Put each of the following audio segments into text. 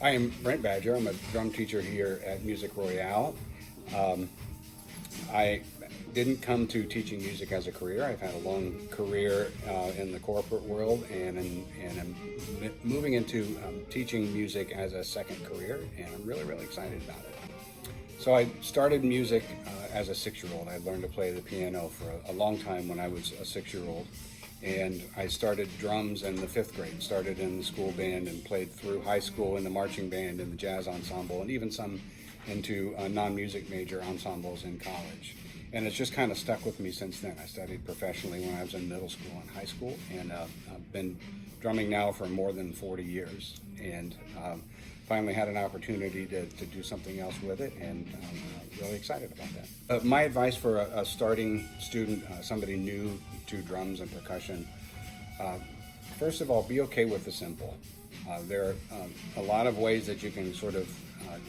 I am Brent Badger. I'm a drum teacher here at Music Royale. I didn't come to teaching music as a career. I've had a long career in the corporate world, and I'm moving into teaching music as a second career, and I'm really excited about it. So I started music as a 6-year-old. I learned to play the piano for a long time when I was a 6-year-old. And I started drums in the 5th grade, started in the school band and played through high school in the marching band and the jazz ensemble, and even some into non-music major ensembles in college. And it's just kind of stuck with me since then. I studied professionally when I was in middle school and high school, and I've been drumming now for more than 40 years. And finally had an opportunity to do something else with it, and I'm really excited about that. My advice for a starting student, somebody new to drums and percussion, first of all, be okay with the simple. There are a lot of ways that you can sort of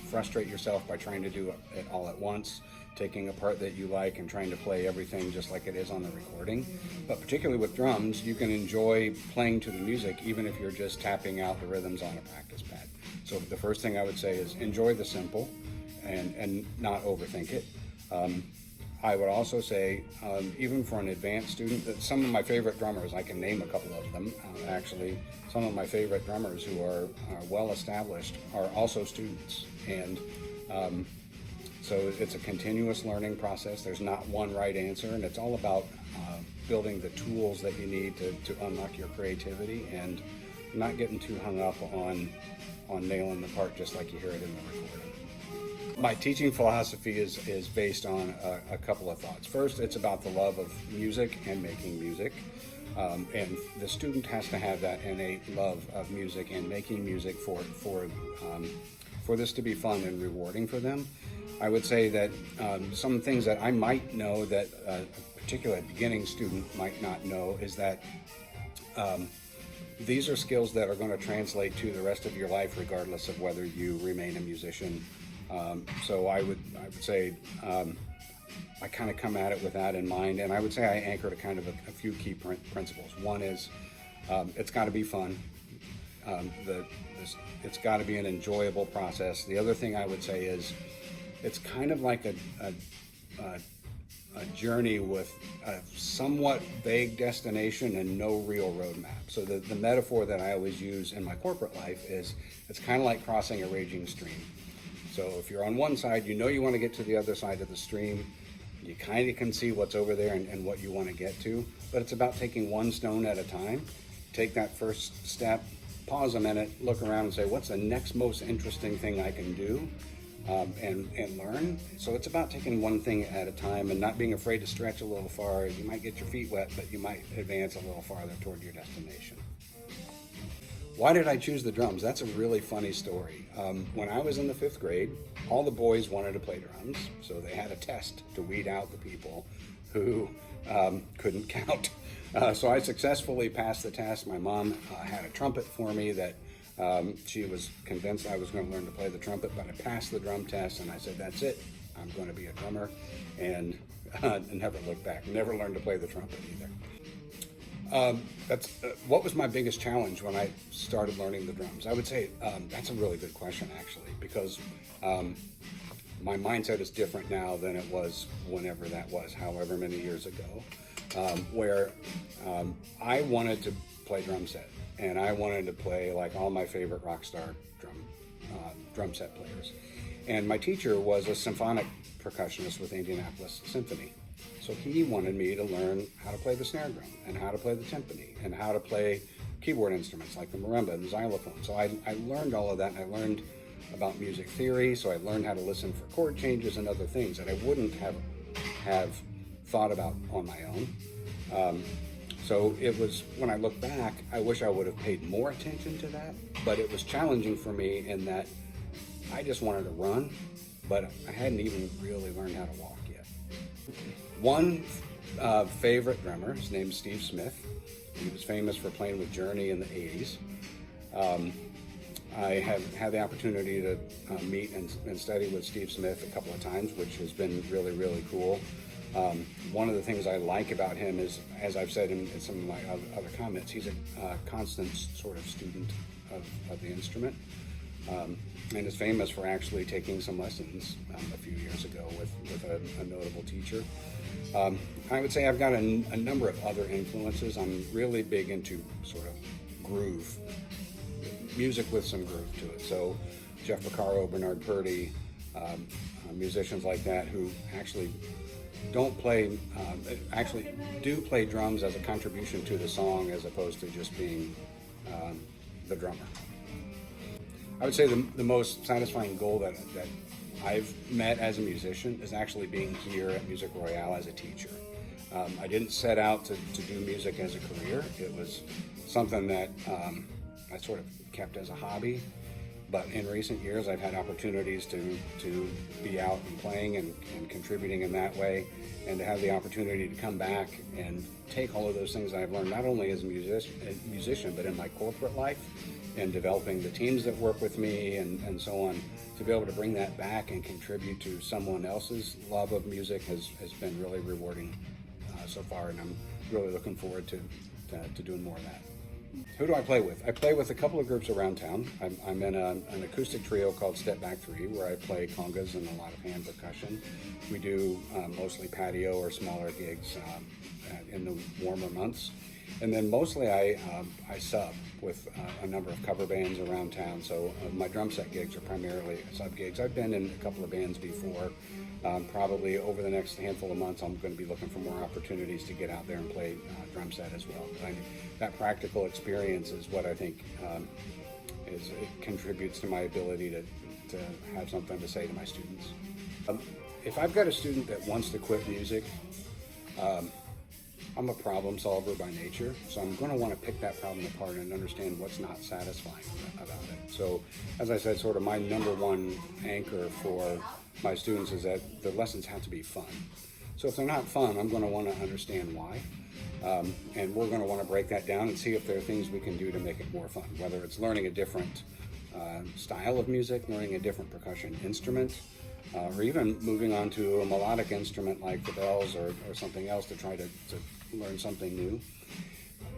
frustrate yourself by trying to do it all at once, taking a part that you like and trying to play everything just like it is on the recording. But particularly with drums, you can enjoy playing to the music even if you're just tapping out the rhythms on a practice pad. So the first thing I would say is enjoy the simple and not overthink it. I would also say, even for an advanced student, that some of my favorite drummers, I can name a couple of them, actually, some of my favorite drummers who are well established are also students. And so it's a continuous learning process. There's not one right answer, and it's all about building the tools that you need to unlock your creativity and not getting too hung up on nailing the part just like you hear it in the recording. My teaching philosophy is based on a couple of thoughts. First, it's about the love of music and making music. And the student has to have that innate love of music and making music for this to be fun and rewarding for them. I would say that some things that I might know that a particular beginning student might not know is that these are skills that are going to translate to the rest of your life regardless of whether you remain a musician. So I would say I kind of come at it with that in mind, and I would say I anchor to kind of a few key principles. One is it's got to be fun. It's got to be an enjoyable process. The other thing I would say is it's kind of like a journey with a somewhat vague destination and no real roadmap. So the metaphor that I always use in my corporate life is it's kind of like crossing a raging stream. So if you're on one side, you know you want to get to the other side of the stream. You kind of can see what's over there and what you want to get to, but it's about taking one stone at a time. Take that first step, pause a minute, look around and say, what's the next most interesting thing I can do? And learn. So it's about taking one thing at a time and not being afraid to stretch a little far. You might get your feet wet, but you might advance a little farther toward your destination. Why did I choose the drums? That's a really funny story. When I was in the 5th grade, all the boys wanted to play drums, so they had a test to weed out the people who couldn't count. So I successfully passed the test. My mom had a trumpet for me that she was convinced I was going to learn to play the trumpet, but I passed the drum test and I said, that's it, I'm going to be a drummer, and never looked back, never learned to play the trumpet either. What was my biggest challenge when I started learning the drums? I would say that's a really good question, actually, because my mindset is different now than it was whenever that was, however many years ago, where I wanted to play drum set. And I wanted to play like all my favorite rock star drum set players. And my teacher was a symphonic percussionist with Indianapolis Symphony. So he wanted me to learn how to play the snare drum and how to play the timpani and how to play keyboard instruments like the marimba and the xylophone. So I learned all of that, and I learned about music theory, so I learned how to listen for chord changes and other things that I wouldn't have thought about on my own. So it was, when I look back, I wish I would have paid more attention to that, but it was challenging for me in that I just wanted to run, but I hadn't even really learned how to walk yet. One favorite drummer, his name's Steve Smith. He was famous for playing with Journey in the 80s. I have had the opportunity to meet and study with Steve Smith a couple of times, which has been really cool. One of the things I like about him is, as I've said in some of my other comments, he's a constant sort of student of the instrument. and is famous for actually taking some lessons a few years ago with a notable teacher. I would say I've got a number of other influences. I'm really big into sort of groove, music with some groove to it. So Jeff Porcaro, Bernard Purdy, musicians like that who actually don't play, actually do play drums as a contribution to the song as opposed to just being the drummer. I would say the most satisfying goal that I've met as a musician is actually being here at Music Royale as a teacher. I didn't set out to do music as a career. It was something that I sort of kept as a hobby. But in recent years, I've had opportunities to be out and playing and contributing in that way, and to have the opportunity to come back and take all of those things I've learned, not only as a musician, but in my corporate life, and developing the teams that work with me and so on, to be able to bring that back and contribute to someone else's love of music has been really rewarding so far, and I'm really looking forward to doing more of that. Who do I play with? I play with a couple of groups around town. I'm in an acoustic trio called Step Back 3, where I play congas and a lot of hand percussion. We do mostly patio or smaller gigs in the warmer months. And then mostly I sub with a number of cover bands around town. So my drum set gigs are primarily sub gigs. I've been in a couple of bands before. Probably over the next handful of months, I'm going to be looking for more opportunities to get out there and play drum set as well. But that practical experience is what I think it contributes to my ability to have something to say to my students. If I've got a student that wants to quit music, I'm a problem solver by nature, so I'm going to want to pick that problem apart and understand what's not satisfying about it. So, as I said, sort of my number one anchor for my students is that the lessons have to be fun. So if they're not fun, I'm going to want to understand why. And we're going to want to break that down and see if there are things we can do to make it more fun, whether it's learning a different style of music, learning a different percussion instrument, or even moving on to a melodic instrument like the bells or something else to try to learn something new.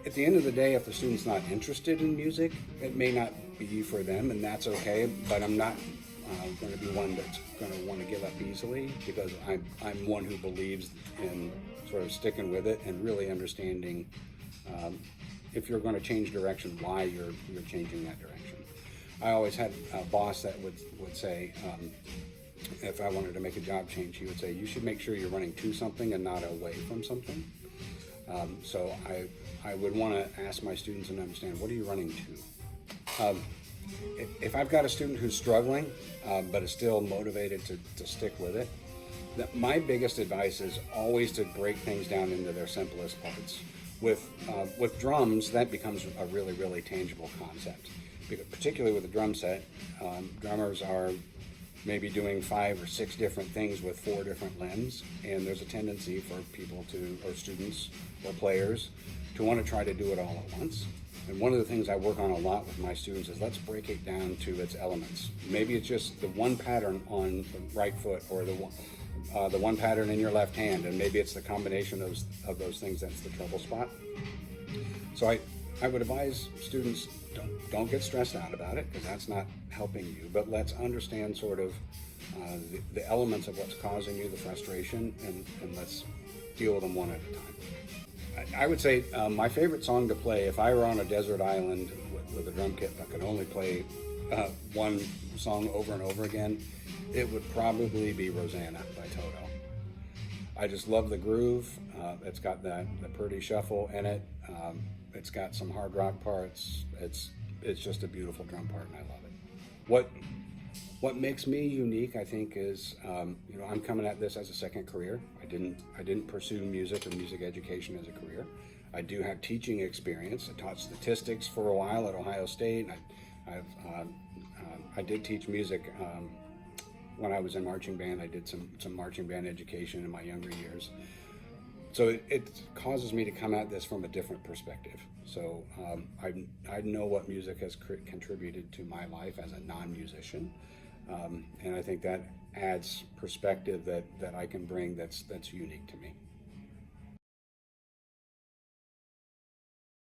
At the end of the day, if the student's not interested in music, it may not be for them, and that's okay, but I'm not going to be one that's going to want to give up easily, because I'm one who believes in sort of sticking with it and really understanding if you're going to change direction, why you're changing that direction. I always had a boss that would say, if I wanted to make a job change, he would say, you should make sure you're running to something and not away from something. So I would want to ask my students and understand, what are you running to? If I've got a student who's struggling, but is still motivated to stick with it, my biggest advice is always to break things down into their simplest parts. With drums, that becomes a really, really tangible concept. Because particularly with a drum set, drummers are maybe doing 5 or 6 different things with 4 different limbs, and there's a tendency for people or students or players to want to try to do it all at once. And one of the things I work on a lot with my students is, let's break it down to its elements. Maybe it's just the one pattern on the right foot, or the one pattern in your left hand, and maybe it's the combination of those things that's the trouble spot. So I would advise students, don't get stressed out about it, because that's not helping you, but let's understand sort of the elements of what's causing you the frustration, and let's deal with them one at a time. I would say my favorite song to play, if I were on a desert island with a drum kit that could only play one song over and over again, it would probably be Rosanna by Toto. I just love the groove. It's got the pretty shuffle in it. It's got some hard rock parts. It's just a beautiful drum part, and I love it. What makes me unique, I think, is I'm coming at this as a second career. I didn't pursue music or music education as a career. I do have teaching experience. I taught statistics for a while at Ohio State. I did teach music when I was in marching band. I did some marching band education in my younger years. So it causes me to come at this from a different perspective. So I know what music has contributed to my life as a non-musician. And I think that adds perspective that I can bring that's unique to me.